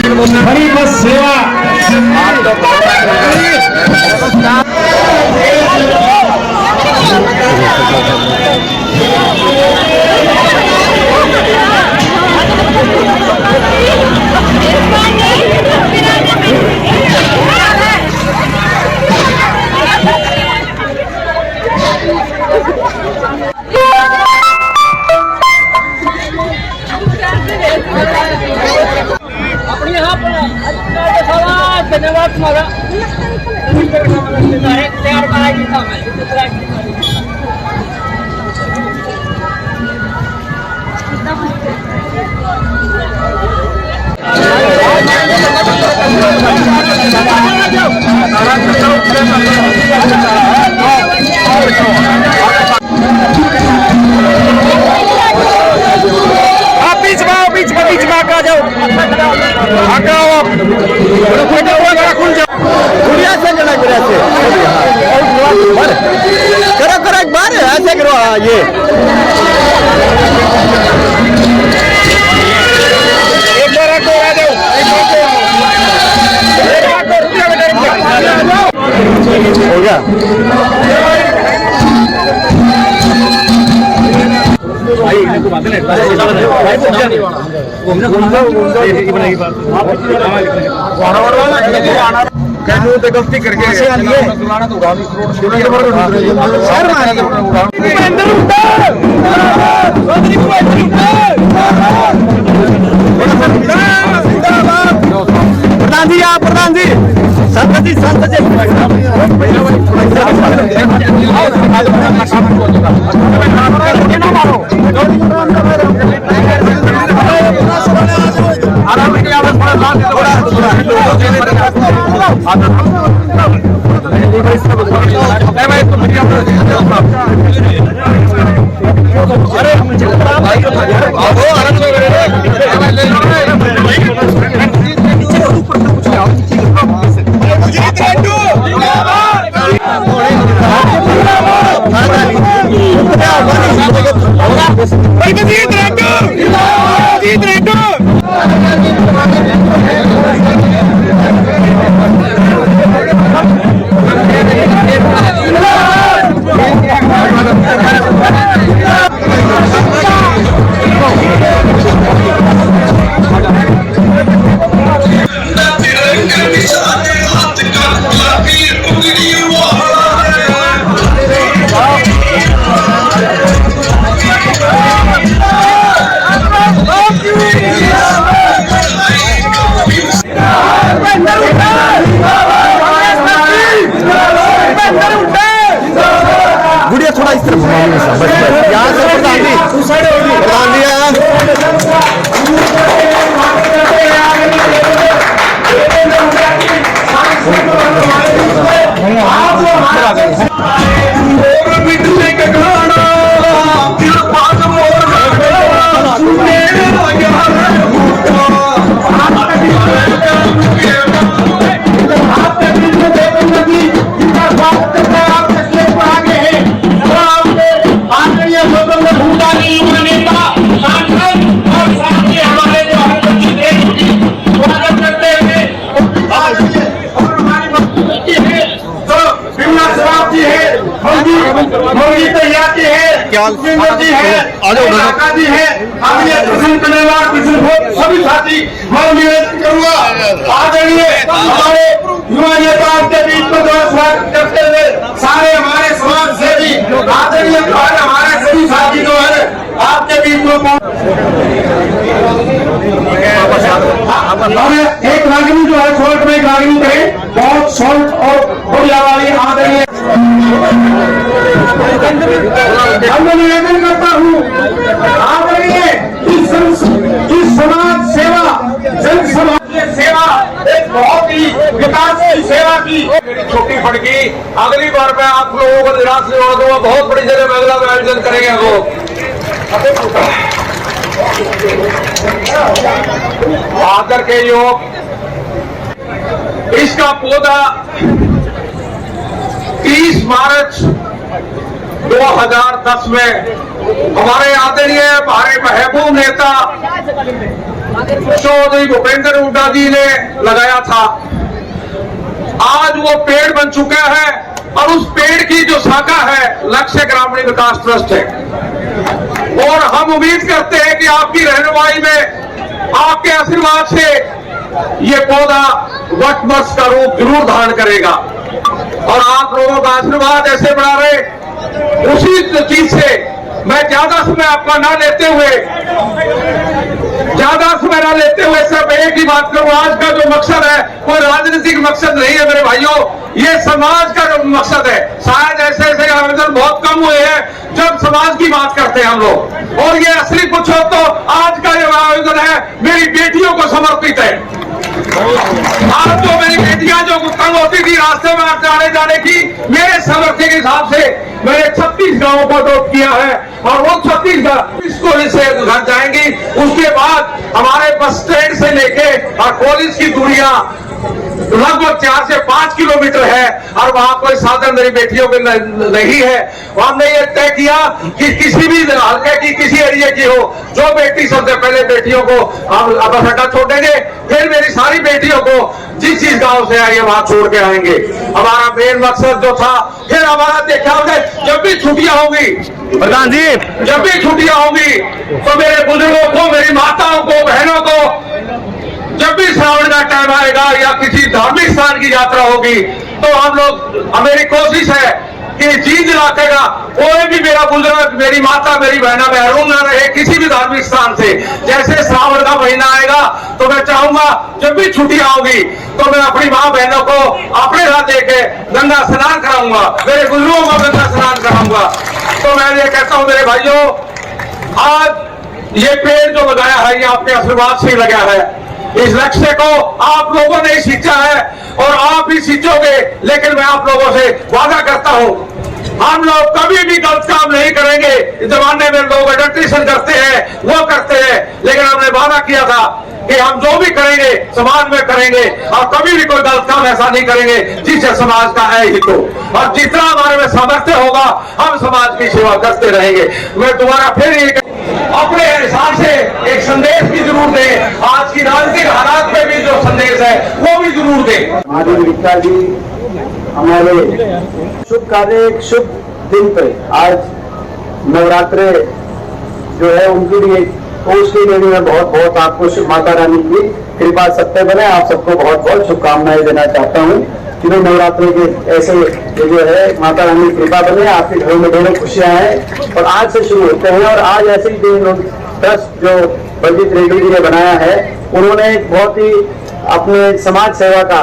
हरी बस सेवा धन्यवाद तुम्हारा तैयार कराएगी बीच में आ जाओ गुड़िया से जना गुड़िया से करो करो एक बार ऐसे करो ये एक बार आको आ जाओ हो गया गलती करके प्रधान जी आप प्रधान जी संत जी गुड़िया थोड़ा इस तरफ यहाँ से प्रधान जी सभी साथी मैं निवेदन करूंगा आदरणीय हमारे युवा नेताओं के बीच में स्वागत करते हुए सारे हमारे समाज सेवी आदरणीय हमारे सभी साथी जो है आपके बीच में एक रागिनी जो है शॉर्ट में रागिनी करें बहुत शॉर्ट और बढ़िया वाली आदरणीय मैं निवेदन करता हूँ आदरणीय इस समाज सेवा जन समाज सेवा एक बहुत ही विकास की सेवा की छोटी पड़ गई। अगली बार मैं आप लोगों को निराश नहीं होने दूंगा, बहुत बड़ी जगह में अगला आयोजन करेंगे वो आकर के योग इसका पौधा 30 मार्च 2010 में हमारे आदरणीय हमारे महबूब नेता चौधरी भूपेंद्र हुड्डा जी ने लगाया था, आज वो पेड़ बन चुका है और उस पेड़ की जो शाखा है लक्ष्य ग्रामीण विकास ट्रस्ट है। और हम उम्मीद करते हैं कि आपकी रहनुमाई में, आपके आशीर्वाद से ये पौधा वटवृक्ष का रूप जरूर धारण करेगा। और आप लोगों का आशीर्वाद ऐसे बना रहे, उसी चीज से मैं ज्यादा समय आपका ना लेते हुए सिर्फ एक ही बात करूं। आज का जो मकसद है कोई राजनीतिक मकसद नहीं है मेरे भाइयों, ये समाज का जो मकसद है। शायद ऐसे ऐसे आयोजन बहुत कम हुए हैं जब समाज की बात करते हैं हम लोग, और ये असली पूछो तो आज का जो आयोजन है मेरी बेटियों को समर्पित है। आज जो मेरी बेटियां जो तंग होती थी रास्ते में आने जाने की, मेरे सामर्थ्य के हिसाब से मैंने 36 गांवों को अडॉप्ट किया है और वो 36 कॉलेज से घर जाएंगी। उसके बाद हमारे बस स्टैंड से लेके और कॉलेज की दूरियां लगभग 4 से 5 किलोमीटर है और वहां कोई साधन मेरी बेटियों के नहीं है। हमने ये तय किया कि किसी भी हल्के की किसी एरिया की हो, जो बेटी सबसे पहले बेटियों को हम बस अड्डा छोड़ेंगे, फिर मेरी सारी बेटियों को जिस जिस गांव से आई है वहां छोड़ के आएंगे। हमारा मेन मकसद जो था, फिर हमारा देखा होगा जब भी छुट्टियां होंगी प्रधान जी, जब भी छुट्टियां होंगी तो मेरे बुजुर्गों को, मेरी माताओं को, बहनों को जब भी श्रावण का टाइम आएगा या किसी धार्मिक स्थान की यात्रा होगी तो हम लोग, मेरी कोशिश है कि जीत रखेगा कोई भी मेरा बुजुर्ग, मेरी माता, मेरी बहना महरूम न रहे किसी भी धार्मिक स्थान से। जैसे श्रावण का महीना आएगा तो मैं चाहूंगा जब भी छुट्टियां होगी तो मैं अपनी माँ बहनों को अपने साथ लेके गंगा स्नान कराऊंगा, मेरे बुजुर्गों को गंगा स्नान कराऊंगा। तो मैं ये कहता हूँ मेरे भाइयों, आज ये पेड़ जो लगाया है ये आपके आशीर्वाद से लगा है। इस लक्ष्य को आप लोगों ने सींचा है और आप ही सींचोगे, लेकिन मैं आप लोगों से वादा करता हूं हम लोग कभी भी गलत काम नहीं करेंगे। इस जमाने में लोग एडल्ट्रेशन करते हैं, वो करते हैं, लेकिन हमने वादा किया था कि हम जो भी करेंगे समाज में करेंगे और कभी भी कोई गलत काम ऐसा नहीं करेंगे जिससे समाज का है हित हो। और जितना हमारे में सामर्थ्य होगा हम समाज की सेवा करते रहेंगे। मैं दोबारा फिर अपने हिसाब से एक संदेश भी जरूर दें, आज की राजनीतिक हालात में भी जो संदेश है वो भी जरूर दें। महादेव गुप्ता जी हमारे शुभ कार्य, एक शुभ दिन पे आज नवरात्रे जो है उनकी भी एक उसके लिए भी मैं बहुत बहुत आपको माता रानी की कृपा सत्य बने, आप सबको बहुत बहुत शुभकामनाएं देना चाहता हूँ कि नवरात्रि के ऐसे जो है माता रानी कृपा बने, आपके घरों में ढेरों खुशियां हैं। और आज से शुरू होते हैं और आज ऐसे ही ट्रस्ट जो बलजीत रेड्डी जी ने बनाया है, उन्होंने एक बहुत ही अपने समाज सेवा का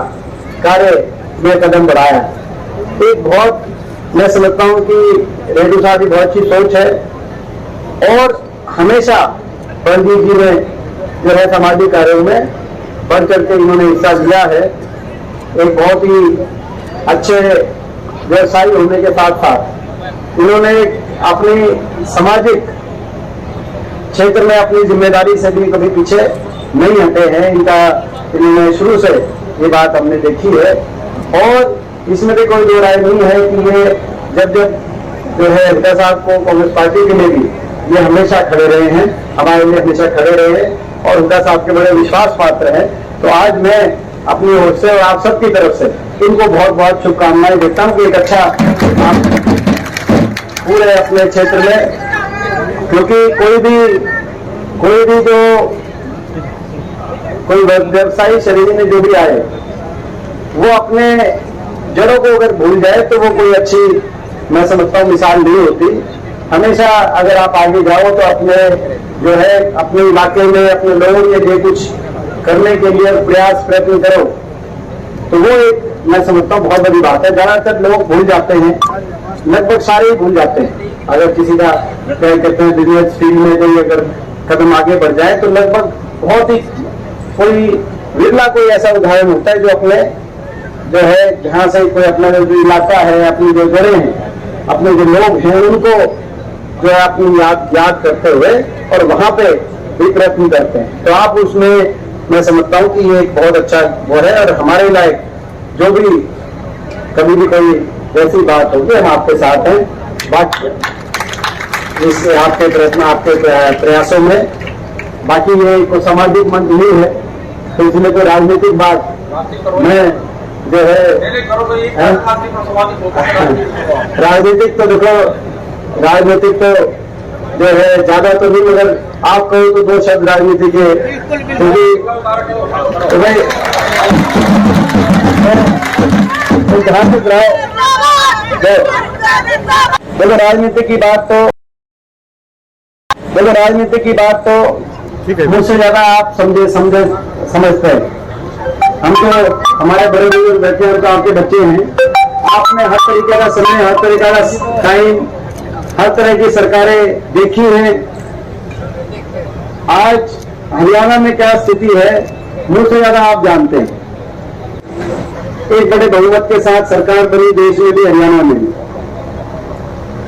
कार्य में कदम बढ़ाया। एक बहुत मैं समझता हूँ कि रेड्डी साहब की बहुत अच्छी सोच है और हमेशा बलजीत जी ने जो है सामाजिक कार्यों में बढ़ चढ़ के इन्होंने हिस्सा लिया है। एक बहुत ही अच्छे व्यवसायी होने के साथ साथ इन्होंने अपनी सामाजिक क्षेत्र में अपनी जिम्मेदारी से भी कभी पीछे नहीं हटे हैं। इन्होंने शुरू से ये बात हमने देखी है और इसमें भी कोई दो राय नहीं है कि ये जब जो है हुड्डा साहब को कांग्रेस पार्टी के लिए भी ये हमेशा खड़े रहे हैं, हमारे लिए हमेशा खड़े रहे हैं और हुड्डा साहब के बड़े विश्वास पात्र हैं। तो आज मैं अपनी ओर से और आप सबकी तरफ से इनको बहुत बहुत शुभकामनाएं देता हूँ कि एक अच्छा आप पूरे अपने क्षेत्र में, क्योंकि कोई भी जो कोई व्यवसायी शरीर में जो भी आए वो अपने जड़ों को अगर भूल जाए तो वो कोई अच्छी मैं समझता हूँ मिसाल नहीं होती। हमेशा अगर आप आगे जाओ तो अपने जो है अपने इलाके में अपने लोगों के लिए कुछ करने के लिए प्रयत्न करो तो वो एक मैं समझता हूँ बहुत बड़ी बात है। ज्यादातर लोग भूल जाते हैं, लगभग सारे ही भूल जाते हैं। अगर किसी का क्या कहते हैं बिजनेस फील्ड में कोई अगर कदम आगे बढ़ जाए तो लगभग बहुत ही कोई विरला कोई ऐसा उदाहरण होता है जो अपने जो है जहाँ से कोई अपना जो इलाका है, अपनी जो जड़ें हैं, अपने जो लोग हैं उनको जो है अपनी याद करते हुए और वहां पे भी प्रयत्न करते हैं। तो आप उसमें मैं समझता हूँ कि ये एक बहुत अच्छा वो है और हमारे लायक जो भी कभी भी कोई ऐसी बात होगी हम आपके साथ हैं। बात इस आपके प्रयत्न आपके प्रयासों में बाकी ये कोई सामाजिक मंच नहीं है, तो इसमें कोई राजनीतिक बात मैं जो है राजनीतिक तो देखो, राजनीतिक तो जो है ज्यादा तो नहीं, मगर आप कहो तो 2 शब्द राजनीति के, क्योंकि तो भाई ध्यान से रहो। देखो राजनीति की बात तो मुझसे ज्यादा आप समझते हैं। हम तो हमारे बड़े बुजुर्ग बैठे हैं, तो आपके बच्चे हैं। आपने हर तरीके का समय, हर तरीके का टाइम, हर तरह की सरकारें देखी हैं। आज हरियाणा में क्या स्थिति है मुझसे ज्यादा आप जानते हैं। एक बड़े बहुमत के साथ सरकार बनी देश में भी, हरियाणा में भी,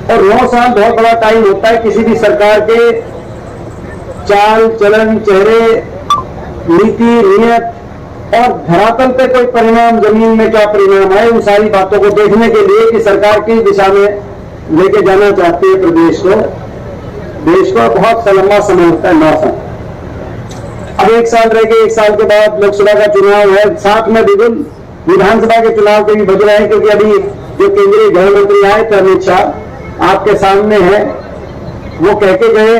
और 9 साल बहुत बड़ा टाइम होता है किसी भी सरकार के चाल चलन, चेहरे, नीति, नियत और धरातल पे कोई परिणाम, जमीन में क्या परिणाम है, उन सारी बातों को देखने के लिए कि सरकार किस दिशा में लेके जाना चाहती है प्रदेश को। देश को बहुत लंबा समय होता है, 9 साल। अब 1 साल रह गए, 1 साल के बाद लोकसभा का चुनाव है, साथ में विभिन्न विधानसभा के चुनाव के भी बज रहे हैं, क्योंकि अभी जो केंद्रीय गृह मंत्री आए थे अमित शाह, आपके सामने है, वो कह के गए।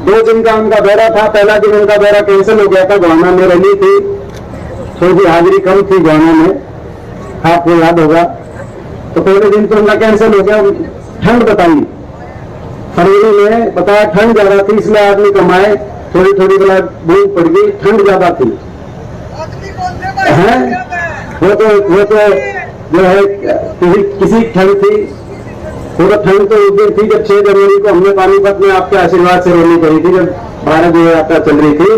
2 दिन का उनका दौरा था। पहला दिन उनका दौरा कैंसिल हो गया था, गोहाना में रैली थी, थोड़ी हाजिरी कम थी गोहाना में, आपको याद होगा। तो पहले दिन तो उनका कैंसिल हो गया। ठंड बताई, फरवरी में बताया ठंड ज्यादा थी, इसलिए आदमी कमाए, थोड़ी थोड़ी बूंद पड़ गई, ठंड ज्यादा थी। वो तो जो है किसी ठंड थी, पूरा ठंड तो उस दिन थी जब 6 जनवरी को हमने पानीपत में आपके आशीर्वाद से रैली करी थी, जब भारत जो यात्रा चल रही थी।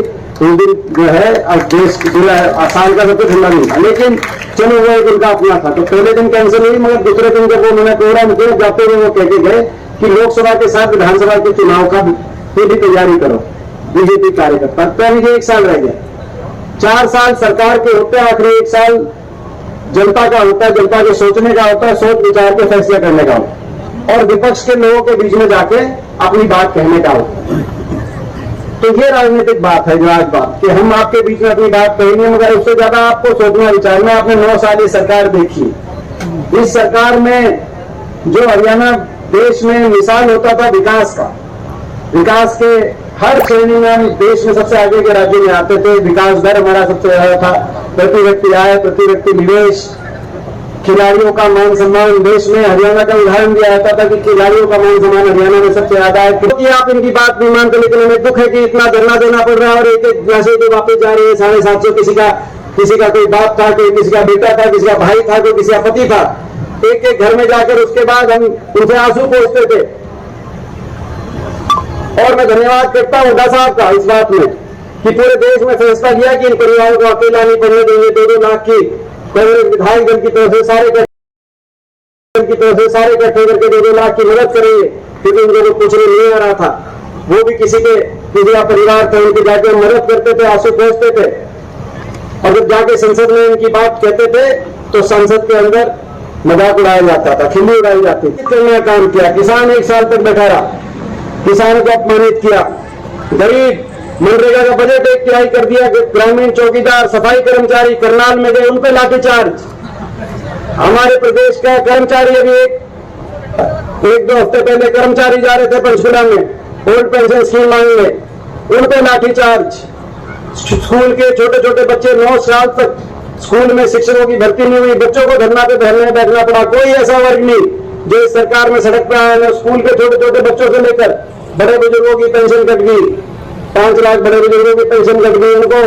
उस दिन जो है अब देश पूरा आसाम का सबसे ठंडा नहीं था, लेकिन चलो वो एक उनका अपना था। तो पहले दिन कैंसिल हुई, मगर दूसरे दिन जब उन्होंने प्रोग्राम किया, जाते हुए वो कह के गए कि लोकसभा के साथ विधानसभा के चुनाव का भी तैयारी करो बीजेपी कार्यकर्ता। तो अभी 1 साल रह गया। 4 साल सरकार के होते हैं, आखिरी 1 साल जनता का होता है, जनता के सोचने का होता है, सोच विचार के फैसले करने का होता है, और विपक्ष के लोगों के बीच में जाके अपनी बात कहने का होता है। तो ये राजनीतिक बात है, जो आज बात कि हम आपके बीच में अपनी बात कहेंगे, मगर उससे ज्यादा आपको सोचना विचारना। आपने 9 साल ये सरकार देखी, इस सरकार में जो हरियाणा देश में मिसाल होता था विकास का, विकास के हर श्रेणी में हम देश में सबसे आगे के राज्य में आते थे। विकास दर हमारा सबसे ज्यादा था, प्रति व्यक्ति आय, प्रति व्यक्ति निवेश, खिलाड़ियों का मान सम्मान। देश में हरियाणा का उदाहरण दिया जाता था कि खिलाड़ियों का मान सम्मान हरियाणा में सबसे ज्यादा है। क्योंकि आप इनकी बात नहीं मानते, लेकिन हमें दुख है कि इतना धरना देना पड़ रहा है, और एक पैसे जो वापस जा रहे हैं 750, किसी का कोई बाप था, कोई किसी का बेटा था, किसी का भाई था, कोई किसी का पति था। एक घर में जाकर उसके बाद हम उनसे आंसू पोंछते थे। और मैं धन्यवाद करता हूं हुड्डा साहब का इस बात में कि पूरे देश में फैसला किया कि इन परिवारों को अकेला नहीं पड़ने देंगे। 2-2 लाख की कांग्रेस विधायक दल की तरफ से सारे इकट्ठे करके 2-2 लाख की मदद करेंगे, क्योंकि उनको तो कुछ नहीं आ रहा था। वो भी किसी का परिवार थे, उनके जाके मदद करते थे, आंसू पोंछते थे। और जब जाके संसद में इनकी बात कहते थे तो संसद के अंदर मजाक उड़ाया जाता था, खिल्ली उड़ाई जाती थी। करने का काम किया, किसान 1 साल तक बैठा रहा, किसानों को अपमानित किया। गरीब मनरेगा का बजट 1 तिहाई कर दिया। ग्रामीण चौकीदार, सफाई कर्मचारी करनाल में गए, उन पर लाठीचार्ज। हमारे प्रदेश का कर्मचारी अभी एक 2 हफ्ते पहले कर्मचारी जा रहे थे पंचकुला में ओल्ड पेंशन स्कीम मांगने, उन पर लाठीचार्ज। स्कूल के छोटे छोटे बच्चे 9 साल तक स्कूल में शिक्षकों की भर्ती नहीं हुई, बच्चों को धरना पे बैठना पड़ा। कोई ऐसा वर्ग नहीं जो इस सरकार में सड़क पे आया है। स्कूल के छोटे छोटे बच्चों से लेकर बड़े बुजुर्गों की पेंशन कट गई, 5 लाख बड़े बुजुर्गों की पेंशन कट गई। उनको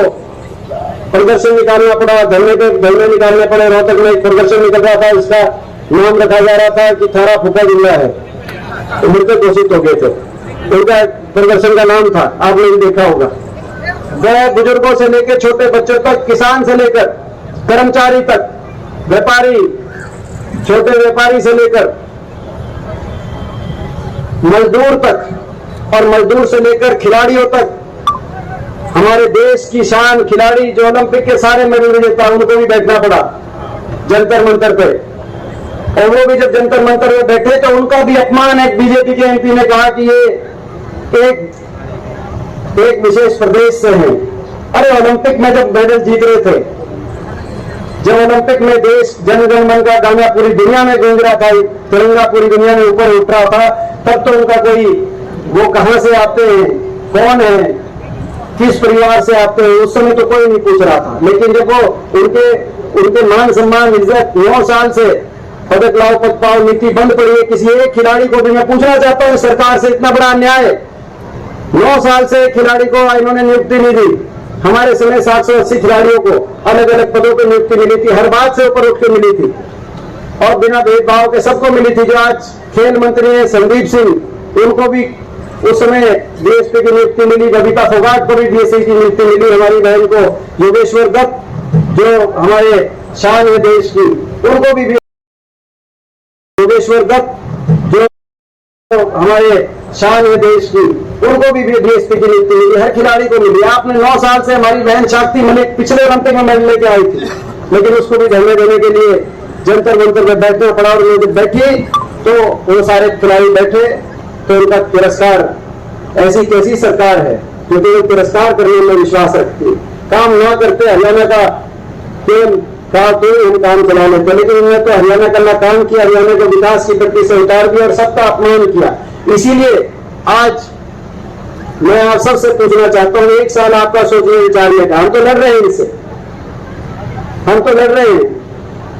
प्रदर्शन निकालना पड़ा, धरने निकालने पड़े। रोहतक में एक प्रदर्शन निकल रहा था, इसका नाम रखा जा रहा था कि थारा फूका जिला है, तो मृतक घोषित हो गए थे। उनका प्रदर्शन का नाम था, आपने भी देखा होगा। बड़े बुजुर्गों से लेकर छोटे बच्चों तक, किसान से लेकर कर्मचारी तक, व्यापारी, छोटे व्यापारी से लेकर मजदूर तक, और मजदूर से लेकर खिलाड़ियों तक, हमारे देश की शान खिलाड़ी जो ओलंपिक के सारे मेडल विजेता, उनको भी बैठना पड़ा जंतर मंतर पे। और वो भी जब जंतर मंतर पे बैठे तो उनका भी अपमान है। बीजेपी के एमपी ने कहा कि ये एक एक विशेष प्रदेश से हैं। अरे ओलंपिक में जब मेडल जीत रहे थे, जब ओलंपिक में देश जन गण मन का गाना पूरी दुनिया में गूंज रहा था, तिरंगा पूरी दुनिया में ऊपर उठ रहा था, तब तो उनका कोई वो कहां से आते हैं, कौन है, किस परिवार से आते हैं, उस समय तो कोई नहीं पूछ रहा था। लेकिन जब वो उनके मान सम्मान इज्जत 9 साल से पदक लाओ पद पाओ नीति बंद पड़ी है, किसी एक खिलाड़ी को भी मैं पूछना चाहता हूं सरकार से, इतना बड़ा अन्याय 9 साल से खिलाड़ी को इन्होंने नियुक्ति नहीं दी। हमारे समय 780 खिलाड़ियों को अलग अलग पदों पर नियुक्ति मिली थी, हर बात से ऊपर उठ के मिली थी और बिना भेदभाव के सबको मिली थी। जो आज खेल मंत्री है संदीप सिंह, उनको भी उस समय डीएसपी की नियुक्ति मिली, बबीता फोगाट को भी डीएसपी की नियुक्ति मिली, हमारी बहन को योगेश्वर दत्त जो हमारे शान है देश की, उनको भी योगेश्वर दत्त जो हमारे शान है देश की, उनको भी डीएसपी की नियुक्ति मिली, हर खिलाड़ी को मिली। आपने 9 साल से हमारी बहन शक्ति मलिक पिछले ओलंपिक में मेडल लेके आई थी, लेकिन उसको भी धरने देने के लिए जंतर मंतर में बैठना पड़ा और जब बैठी तो वो सारे खिलाड़ी बैठे तो उनका तिरस्कार। ऐसी कैसी सरकार है जो केवल तिरस्कार करने में विश्वास रखती, काम ना करते हरियाणा का केवल कहा तो हम काम चला लेते, लेकिन उन्होंने तो हरियाणा का काम किया, हरियाणा को विकास की पटरी से उतार दिया और सबका अपमान किया। इसीलिए आज मैं आप सबसे पूछना चाहता हूं, 1 साल आपका सोचने विचारने का, हम तो लड़ रहे हैं इनसे, हम तो लड़ रहे हैं।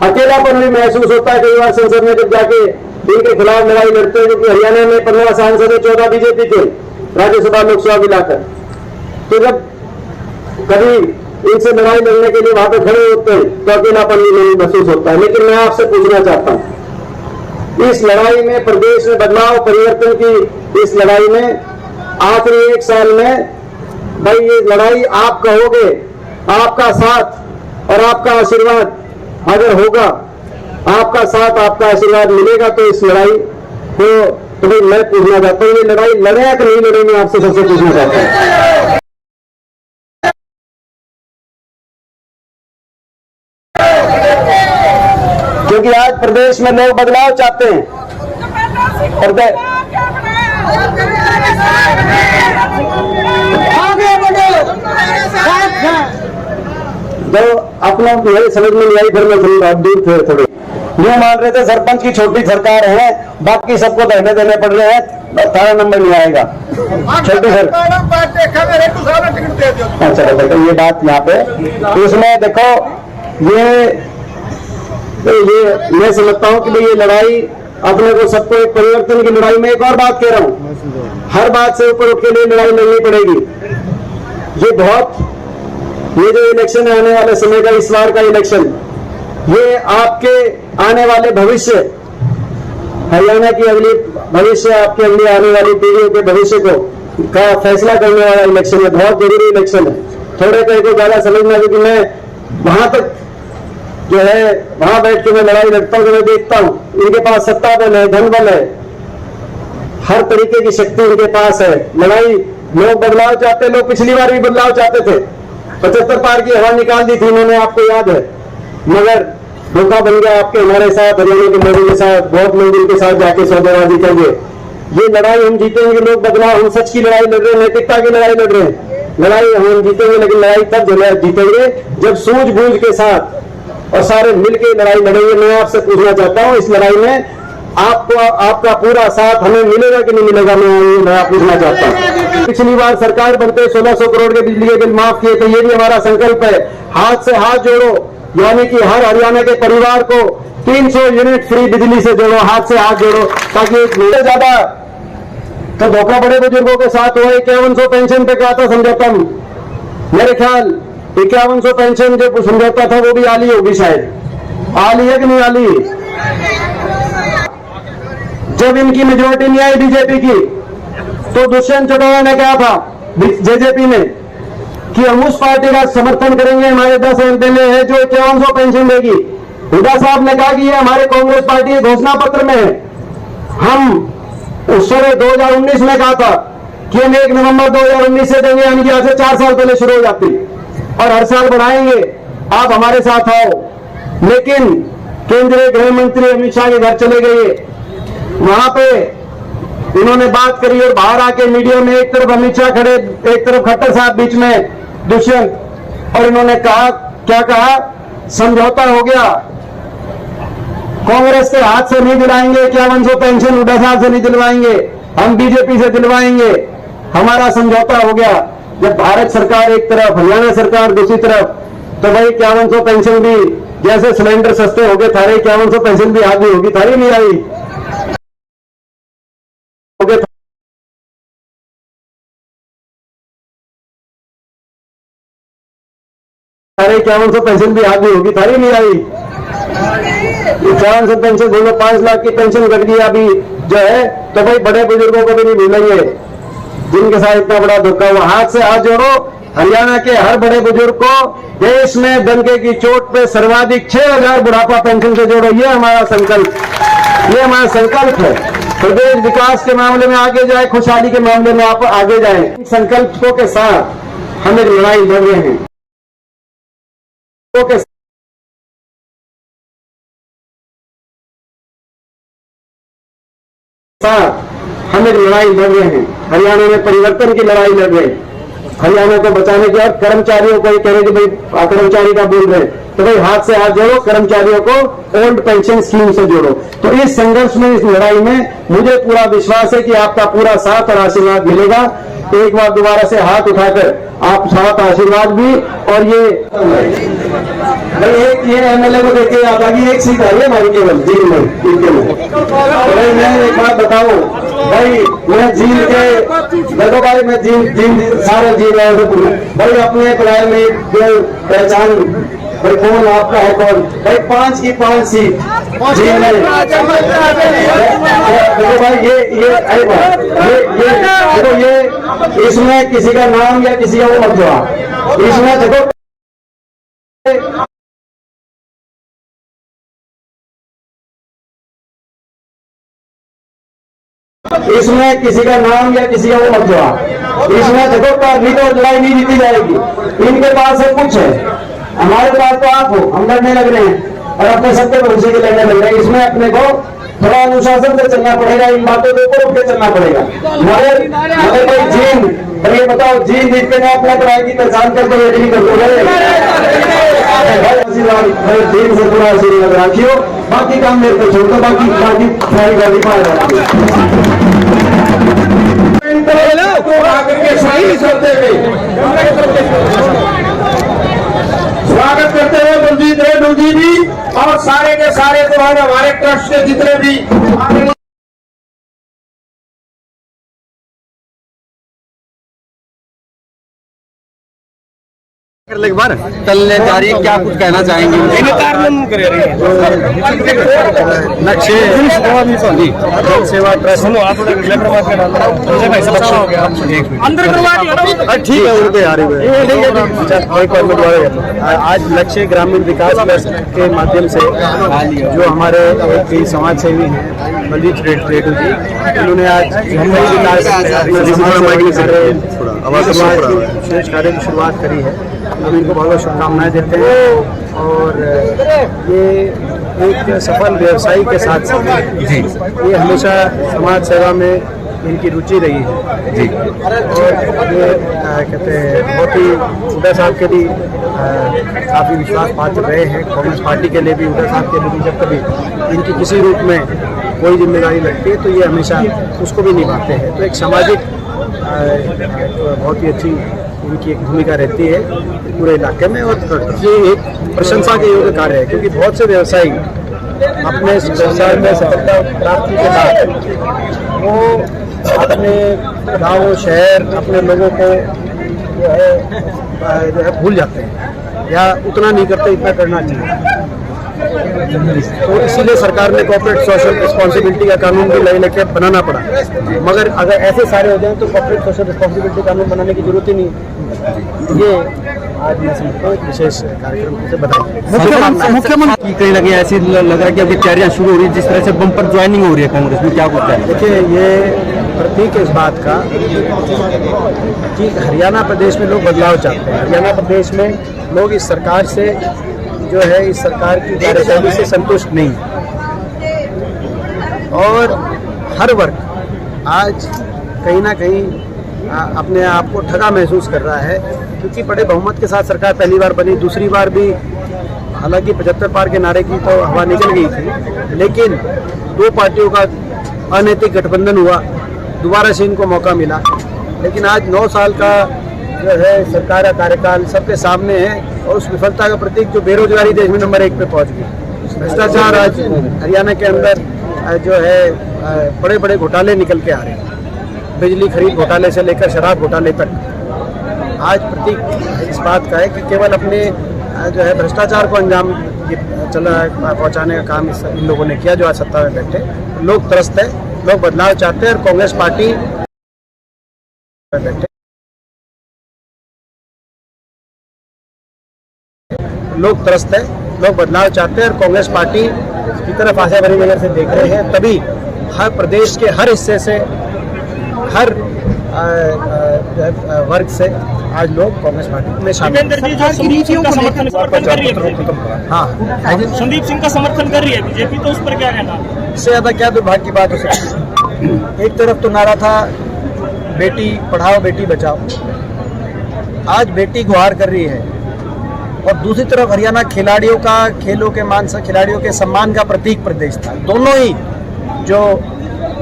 अकेलापन भी महसूस होता है कई बार संसद में जब जाके इनके खिलाफ लड़ाई लड़ते हैं, क्योंकि हरियाणा में 15 सांसद है, 14 बीजेपी के राज्यसभा लोकसभा मिलाकर। तो जब कभी इनसे लड़ाई लड़ने के लिए वहां पर खड़े होते हैं तो अकेलापन भी महसूस होता है। लेकिन मैं आपसे पूछना चाहता हूं, इस लड़ाई में, प्रदेश में बदलाव परिवर्तन की इस लड़ाई में आखिरी 1 साल में भाई ये लड़ाई आप कहोगे, आपका साथ और आपका आशीर्वाद अगर होगा, आपका साथ आपका आशीर्वाद मिलेगा तो इस लड़ाई को तो भाई मैं पूछना चाहता हूं, ये लड़ाई लड़े या नहीं लड़े, मैं आपसे सबसे पूछना चाहता हूं। क्योंकि आज प्रदेश में लोग बदलाव चाहते हैं। जो अपना मेरे समझ में नहीं आई, फिर मैं बहुत दूर थे थोड़े यूं मान रहे थे सरपंच की छोटी सरकार है, बाकी सबको धरने देने पड़ रहे हैं, 18 नंबर नहीं आएगा छोटी सर। अच्छा देखो ये बात यहाँ पे, इसमें देखो ये मैं समझता हूँ कि ये लड़ाई अपने को सबको एक परिवर्तन की लड़ाई में, एक और बात कह रहा हूँ, हर बात से ऊपर उठ के लिए लड़ाई लड़नी पड़ेगी। ये जो इलेक्शन है आने वाले समय का, इस बार का इलेक्शन, ये आपके आने वाले भविष्य, हरियाणा की अगली भविष्य, आपकी अगली आने वाली पीढ़ियों के भविष्य को का फैसला करने वाला इलेक्शन है, बहुत जरूरी इलेक्शन है। थोड़े कहीं को ज्यादा समझना, क्योंकि मैं वहां तक जो है वहां बैठ के मैं लड़ाई लड़ता हूं, तो मैं देखता हूं इनके पास सत्ता बल है, धन बल है, हर तरीके की शक्ति इनके पास है। लड़ाई, लोग बदलाव चाहते, लोग पिछली बार भी बदलाव चाहते थे, 75 पार की हवा निकाल दी थी इन्होंने, आपको याद है, मगर धोखा बन गया आपके हमारे साथ, हरियाणा के लोगों के साथ, बहुत लोग इनके साथ जाके सौदेबाजी करेंगे। ये लड़ाई हम जीतेंगे, लोग बदलाव, हम सच की लड़ाई लड़ रहे हैं, नैतिकता की लड़ाई लड़ रहे हैं, लड़ाई हम जीतेंगे। लेकिन लड़ाई तब जीतेंगे जब सूझबूझ के साथ और सारे मिलकर लड़ाई लड़ेंगे। मैं आपसे पूछना चाहता हूं, इस लड़ाई में आपको, आपका पूरा साथ हमें मिलेगा कि नहीं मिलेगा, मैं पूछना चाहता हूं। पिछली बार सरकार बनते 1600 करोड़ के बिजली के बिल माफ किए थे, ये भी हमारा संकल्प है, हाथ से हाथ जोड़ो, यानी कि हर हरियाणा के परिवार को 300 यूनिट फ्री बिजली से जोड़ो, हाथ से हाथ जोड़ो, ताकि ज्यादा तो धोखा बड़े बुजुर्गों के साथ हुआ। 5100 पेंशन पे क्या था समझौता, मेरे ख्याल 5100 पेंशन जो समझौता था वो भी आली होगी, शायद आली है कि नहीं आली। जब इनकी मेजोरिटी नहीं आई बीजेपी की, तो दुष्यंत चौटाला ने कहा था जेजेपी ने कि हम उस पार्टी का समर्थन करेंगे, हमारे 10 एमएलए है जो 5100 पेंशन देगी। हुड्डा साहब ने कहा कि ये हमारे कांग्रेस पार्टी के घोषणा पत्र में है। हम उस समय 2019 में कहा था कि हम 1 नवंबर 2019 से देंगे, यानी कि आज से 4 साल पहले शुरू हो जाती, और हर साल बढ़ाएंगे, आप हमारे साथ आओ। लेकिन केंद्रीय गृह मंत्री अमित शाह के घर चले गए, वहां पे इन्होंने बात करी और बाहर आके मीडिया में एक तरफ अमित शाह खड़े, एक तरफ खट्टर साहब, बीच में दुष्यंत, और इन्होंने कहा, क्या कहा, समझौता हो गया, कांग्रेस के हाथ से नहीं दिलाएंगे 5100 पेंशन, हुड्डा साहब से नहीं दिलवाएंगे, हम बीजेपी से दिलवाएंगे, हमारा समझौता हो गया। जब भारत सरकार एक तरफ, हरियाणा सरकार दूसरी तरफ, तो भाई 5100 पेंशन भी, जैसे सिलेंडर सस्ते हो गए थारे, 5100 पेंशन भी आगे होगी, थारी नहीं आई थारे 5100 पेंशन भी आगे होगी, थारी नहीं आई। 5100 पेंशन बोलो, 5 लाख की पेंशन कट गई अभी जो है, तो भाई बड़े बुजुर्गों को भी नहीं भूलेंगे जिनके साथ इतना बड़ा धोखा हुआ। हाथ से हाथ जोड़ो, हरियाणा के हर बड़े बुजुर्ग को देश में डंके की चोट पे सर्वाधिक 6000 बुढ़ापा पेंशन से जोड़ो, ये हमारा संकल्प, ये हमारा संकल्प है। प्रदेश विकास के मामले में आगे जाए, खुशहाली के मामले में आप आगे जाए, संकल्पों के साथ हम एक लड़ाई लड़ रहे हैं के साथ हम एक लड़ाई लड़ रहे हैं। हरियाणा में परिवर्तन की लड़ाई लड़ रहे हैं, हरियाणा को बचाने की। और कर्मचारियों को ये कह रहे कि भाई कर्मचारी का बोल रहे हैं, तो भाई हाथ से हाथ जोड़ो, कर्मचारियों को ओल्ड पेंशन स्कीम से जोड़ो। तो इस संघर्ष में, इस लड़ाई में मुझे पूरा विश्वास है कि आपका पूरा साथ और आशीर्वाद मिलेगा। एक बार दोबारा से हाथ उठाकर आप साथ आशीर्वाद भी। और ये भाई एक ये एमएलए को देखे याद आ गई, एक सीट आई है हमारी केवल जील में, इनके में। तो भाई मैं एक बात बताऊं, भाई मैं जील के, देखो भाई मैं जील सारे जील रहे भाई, अपने पढ़ाई में जो पहचान, भाई कौन आपका है कौन, भाई 5 की 5 सीट जील में। देखो भाई ये देखो, ये इसमें किसी का नाम या किसी का वो मत जोड़ा, इसमें देखो इसमें किसी का नाम या किसी का वो मत जोड़ा, इसमें देखो नहीं तो लड़ाई नहीं जीती जाएगी। इनके पास सब कुछ है, हमारे पास तो आप हो, हम लड़ने लग रहे हैं और अपने सबके भविष्य के लड़ने लग रहे हैं। इसमें अपने को थोड़ा अनुशासन से चलना पड़ेगा, इन बातों के ऊपर उठ के चलना पड़ेगा। मगर भाई जीन, ये बताओ जीन जीत के अपना पढ़ाई की पहचान करते हुए नहीं करते जीन से पूरा आशीर्वाद रखियो, बाकी काम मेरे को छोड़ दो, बाकी सारी गाड़ी पाए स्वागत करते हुए बलजीत रेड्डी जी और सारे के सारे तो हमारे ट्रस्ट के जितने भी एक बार चलने जा रही है, क्या कुछ कहना चाहेंगे? लक्ष्य सेवा ट्रस्ट ठीक है, उनके आ रही है। आज लक्ष्य ग्रामीण विकास ट्रस्ट के माध्यम से जो हमारे कई समाज सेवी हैं बलजीत रेड्डी जी, उन्होंने आज विशेष कार्य की शुरुआत करी है। हम इनको बहुत बहुत शुभकामनाएं देते हैं और ये एक सफल व्यवसायी के साथ जी, ये हमेशा समाज सेवा में इनकी रुचि रही है जी। और ये कहते हैं बहुत ही हुड्डा साहब के लिए काफ़ी विश्वास पात्र रहे हैं, कांग्रेस पार्टी के लिए भी, हुड्डा साहब के लिए भी। जब कभी इनकी किसी रूप में कोई जिम्मेदारी लगती है तो ये हमेशा उसको भी निभाते हैं। तो एक सामाजिक बहुत ही अच्छी इनकी एक भूमिका रहती है पूरे इलाके में। और ये एक प्रशंसा के योग्य कार्य है, क्योंकि बहुत से व्यवसायी अपने व्यवसाय में सफलता प्राप्ति के बाद वो अपने गांव शहर अपने लोगों को जो है भूल जाते हैं या उतना नहीं करते, इतना करना चाहिए। तो इसीलिए सरकार ने कॉर्पोरेट सोशल रिस्पॉन्सिबिलिटी का कानून भी लेके बनाना पड़ा। मगर अगर ऐसे सारे हो जाएं तो कॉर्पोरेट सोशल रिस्पॉन्सिबिलिटी कानून बनाने की जरूरत ही नहीं। ये आज मैं समझता हूँ एक विशेष कार्यक्रम से बताया। मुख्यमंत्री कहीं लगे ऐसी लग रहा है कि अभी तैयारियां शुरू हो रही है, जिस तरह से बम्पर ज्वाइनिंग हो रही है कांग्रेस में, क्या कुछ है? देखिए, ये प्रतीक है इस बात का कि हरियाणा प्रदेश में लोग बदलाव चाहते हैं। हरियाणा प्रदेश में लोग इस सरकार से जो है, इस सरकार की कार्यशैली से संतुष्ट नहीं है। और हर वर्ग आज कहीं ना कहीं अपने आप को ठगा महसूस कर रहा है, क्योंकि बड़े बहुमत के साथ सरकार पहली बार बनी, दूसरी बार भी हालांकि 75 पार के नारे की तो हवा निकल गई थी, लेकिन दो पार्टियों का अनैतिक गठबंधन हुआ, दोबारा से इनको मौका मिला। लेकिन आज 9 साल का जो है सरकार का कार्यकाल सबके सामने है, और उस विफलता का प्रतीक जो बेरोजगारी देश में नंबर 1 पे पहुंच गई, भ्रष्टाचार आज हरियाणा के अंदर जो है बड़े बड़े घोटाले निकल के आ रहे हैं, बिजली खरीद घोटाले से लेकर शराब घोटाले तक। आज प्रतीक इस बात का है कि केवल अपने जो है भ्रष्टाचार को अंजाम पहुंचाने का काम इन लोगों ने किया जो आज सत्ता में बैठे। लोग त्रस्त है, लोग बदलाव चाहते हैं, और कांग्रेस पार्टी बैठे लोग त्रस्त है, लोग बदलाव चाहते हैं, और कांग्रेस पार्टी की तरफ आशा भरी नजर से देख रहे हैं। तभी हर प्रदेश के हर हिस्से से, हर वर्ग से आज लोग कांग्रेस पार्टी में शामिल हैं। हाँ, संदीप सिंह का समर्थन कर रही है बीजेपी, तो उस पर क्या कहना? इससे ज्यादा क्या दुर्भाग्य की बात हो सकती है। एक तरफ तो नारा था बेटी पढ़ाओ बेटी बचाओ, आज बेटी गुहार कर रही है, और दूसरी तरफ हरियाणा खिलाड़ियों का, खेलों के खिलाड़ियों के सम्मान का प्रतीक प्रदेश था। दोनों ही जो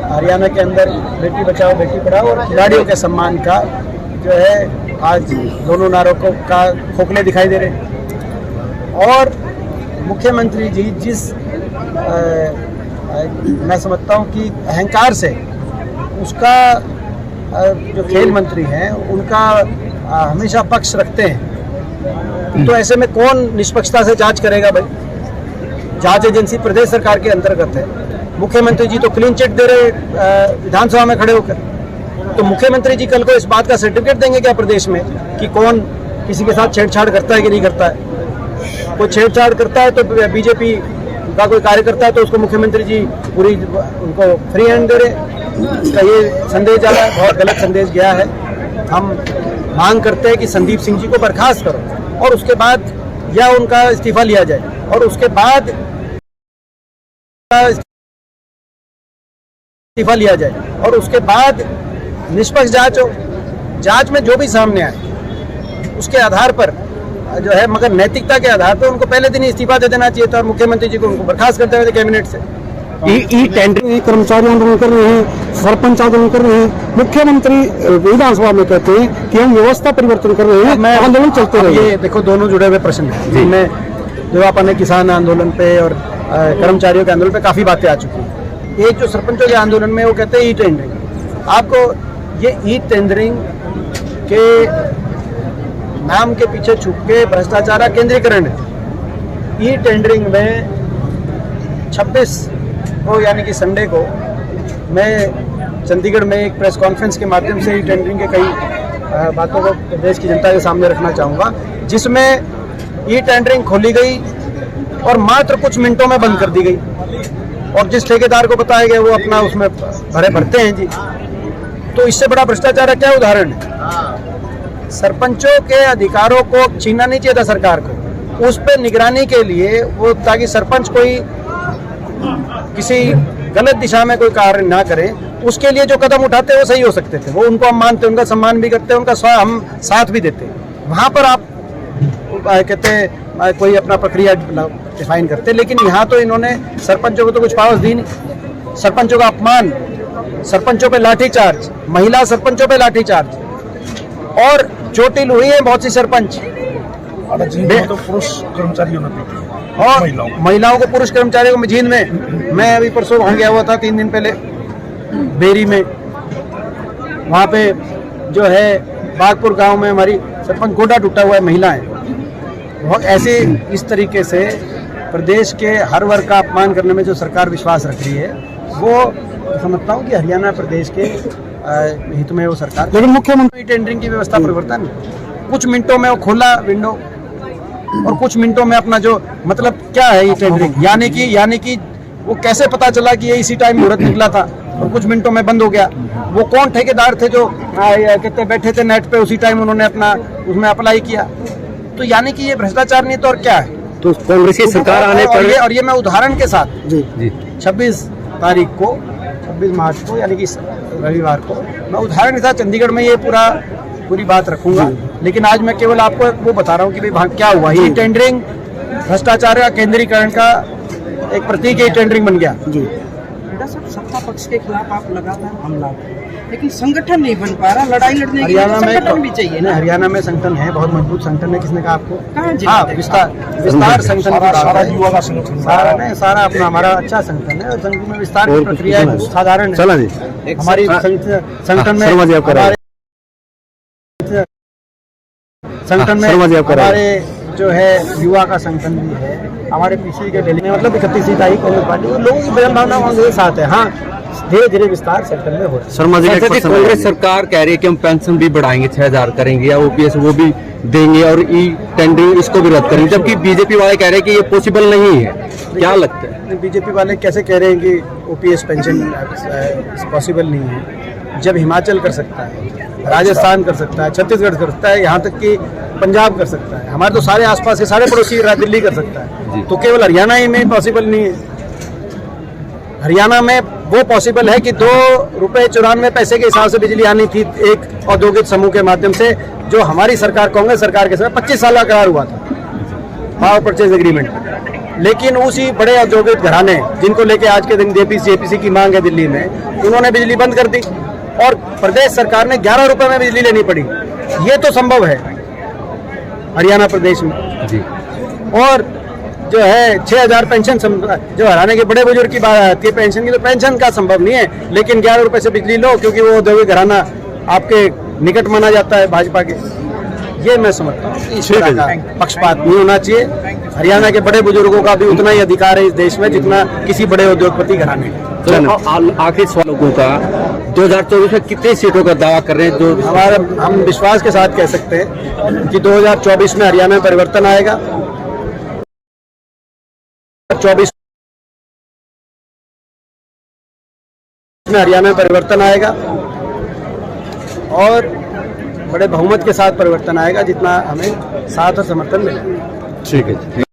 हरियाणा के अंदर बेटी बचाओ बेटी पढ़ाओ और खिलाड़ियों के सम्मान का जो है आज दोनों नारों को का खोखले दिखाई दे रहे। और मुख्यमंत्री जी जिस मैं समझता हूँ कि अहंकार से उसका जो खेल मंत्री हैं उनका हमेशा पक्ष रखते हैं, तो ऐसे में कौन निष्पक्षता से जांच करेगा भाई? जांच एजेंसी प्रदेश सरकार के अंतर्गत है। मुख्यमंत्री जी तो क्लीन चिट दे रहे विधानसभा में खड़े होकर, तो मुख्यमंत्री जी कल को इस बात का सर्टिफिकेट देंगे क्या प्रदेश में कि कौन किसी के साथ छेड़छाड़ करता है कि नहीं करता है? कोई छेड़छाड़ करता है तो बीजेपी का कोई कार्यकर्ता है तो उसको मुख्यमंत्री जी पूरी उनको फ्री हैंड दे रहे। इसका ये संदेश जा रहा है, बहुत गलत संदेश गया है। हम मांग करते हैं कि संदीप सिंह जी को बर्खास्त करो, और उसके बाद या उनका इस्तीफा लिया जाए, और उसके बाद इस्तीफा लिया जाए, और उसके बाद निष्पक्ष जांच हो। जांच में जो भी सामने आए उसके आधार पर जो है, मगर नैतिकता के आधार पर उनको पहले दिन इस्तीफा दे देना चाहिए था, और मुख्यमंत्री जी को उनको बर्खास्त करते हुए कैबिनेट से। टेंडरिंग कर्मचारी आंदोलन कर रहे हैं, सरपंच आंदोलन कर रहे हैं, मुख्यमंत्री विधानसभा में कहते हैं कि हम व्यवस्था परिवर्तन कर रहे हैं, आंदोलन चलते रहे। ये देखो दोनों जुड़े हुए प्रश्न है, जिनमें जो अपन किसान आंदोलन पे और कर्मचारियों के आंदोलन पे काफी बातें आ चुकी है। एक जो सरपंचों के आंदोलन में वो कहते हैं ई टेंडरिंग। आपको ये ई टेंडरिंग के नाम के पीछे छुप के भ्रष्टाचार का केंद्रीकरण है। ई टेंडरिंग में 26 को यानी कि संडे को मैं चंडीगढ़ में एक प्रेस कॉन्फ्रेंस के माध्यम से ई टेंडरिंग के कई बातों को देश की जनता के सामने रखना चाहूँगा, जिसमें ई टेंडरिंग खोली गई और मात्र कुछ मिनटों में बंद कर दी गई, और जिस ठेकेदार को बताया गया वो अपना उसमें भरते हैं जी। तो इससे बड़ा भ्रष्टाचार का क्या उदाहरण है? सरपंचों के अधिकारों को छीनना नहीं चाहिए था सरकार को, उस पर निगरानी के लिए वो, ताकि सरपंच कोई किसी गलत दिशा में कोई कार्य ना करे, उसके लिए जो कदम उठाते वो सही हो सकते थे। वो उनको हम मानते, उनका सम्मान भी करते, उनका हम साथ भी देते। वहाँ पर आप कहते हैं कोई अपना प्रक्रिया डिफाइन करते, लेकिन यहाँ तो इन्होंने सरपंचों को तो कुछ पावर्स दी नहीं। सरपंचों का अपमान, सरपंचों पे लाठीचार्ज, महिला सरपंचों पे लाठीचार्ज, और चोटिल हुई है बहुत सी सरपंच। तो पुरुष कर्मचारियों ने और महिलाओं को, पुरुष कर्मचारियों को जींद में, मैं अभी परसों वहाँ गया हुआ था 3 दिन पहले बेरी में, वहाँ पे जो है बागपुर गांव में हमारी सरपंच गोडा टूटा हुआ है, महिलाएं। ऐसे इस तरीके से प्रदेश के हर वर्ग का अपमान करने में जो सरकार विश्वास रख रही है, वो समझता हूँ कि हरियाणा प्रदेश के हित में वो सरकार। लेकिन मुख्यमंत्री टेंडरिंग की व्यवस्था परिवर्तन, कुछ मिनटों में वो खोला विंडो, और कुछ मिनटों में अपना जो, मतलब क्या है ये टेंडरिंग? यानी कि वो कैसे पता चला कि ये इसी टाइम मुहूर्त निकला था और कुछ मिनटों में बंद हो गया? वो कौन ठेकेदार थे जो कहते बैठे थे नेट पे, उसी टाइम उन्होंने अपना उसमें अप्लाई किया? तो यानी कि ये भ्रष्टाचार नहीं तो और क्या है? तो कांग्रेस की सरकार आने पर, और ये मैं उदाहरण के साथ 26 तारीख को, 26 मार्च को, यानी कि रविवार को। मैं उदाहरण के साथ चंडीगढ़ में ये पूरी बात रखूंगा, लेकिन आज मैं केवल आपको वो बता रहा हूँ कि भाई वहाँ क्या हुआ। ये टेंडरिंग भ्रष्टाचार का केंद्रीकरण का एक प्रतीक ही टेंडरिंग बन गया। जी बेटा साहब, सत्ता पक्ष के खिलाफ आप लगातार हमला कर रहे हैं, लेकिन संगठन नहीं बन पा रहा। लड़ाई लड़ने के लिए हरियाणा में संगठन भी चाहिए ना। हरियाणा में संगठन है, बहुत मजबूत संगठन है। किसने कहा आपको? कहाँ जिला हाँ, है? विस्तार संगठन की बात सारा है। युवा का संगठन सारा अपना हमारा अच्छा संगठन है, और संगठन में विस्तार की प्रक्रिया है, साधारण है। चला जी हमारी संगठन में शर्मा जी आप करा संगठन में शर्मा जी आप करा हमारे जो है युवा का संगठन भी है। हमारे पीछे के दिल्ली में मतलब 31 सीट आई कांग्रेस पार्टी, और लोगों की बयान भावना के साथ है। हाँ, धीरे धीरे विस्तार सेक्टर में हो रहा है। शर्मा जी ऐसा कि कांग्रेस सरकार कह रही है कि हम पेंशन भी बढ़ाएंगे, 6,000 करेंगे, या ओपीएस वो भी देंगे, और ई टेंडरिंग इसको भी रद्द करेंगे, जबकि बीजेपी वाले कह रहे हैं कि ये पॉसिबल नहीं है। क्या लगता है? बीजेपी वाले कैसे कह रहे हैं कि ओपीएस पेंशन पॉसिबल नहीं है, जब हिमाचल कर सकता है, राजस्थान कर सकता है, छत्तीसगढ़ कर सकता है, यहाँ तक कि पंजाब कर सकता है। हमारे तो सारे आसपास के सारे पड़ोसी दिल्ली कर सकता है, तो केवल हरियाणा ही में पॉसिबल नहीं है। हरियाणा में वो पॉसिबल है कि ₹2.94 के हिसाब से बिजली आनी थी एक औद्योगिक समूह के माध्यम से, जो हमारी सरकार कांग्रेस सरकार के समय 25 साल का करार हुआ था, पावर परचेज एग्रीमेंट। लेकिन उसी बड़े औद्योगिक घराने जिनको लेके आज के दिन जेपीसी की मांग है दिल्ली में, उन्होंने बिजली बंद कर दी, और प्रदेश सरकार ने 11 रुपए में बिजली लेनी पड़ी। ये तो संभव है हरियाणा प्रदेश में जी। और जो है 6,000 पेंशन जो हरियाणा के बड़े बुजुर्ग की बात आती है पेंशन की, तो पेंशन का संभव नहीं है, लेकिन 11 रुपए से बिजली लो, क्योंकि वो औद्योगिक घराना आपके निकट माना जाता है भाजपा के। ये मैं समझता हूँ कि इस तरह का पक्षपात नहीं होना चाहिए। हरियाणा के बड़े बुजुर्गों का भी उतना ही अधिकार है इस देश में जितना किसी बड़े उद्योगपति घराने का। तो आखिरी सवाल लोगों का 2024 में कितनी सीटों का दावा कर रहे हैं? जो हम विश्वास के साथ कह सकते हैं कि 2024 में हरियाणा में परिवर्तन आएगा। 24 में हरियाणा में परिवर्तन आएगा, और बड़े बहुमत के साथ परिवर्तन आएगा, जितना हमें साथ और समर्थन मिलेगा। ठीक है।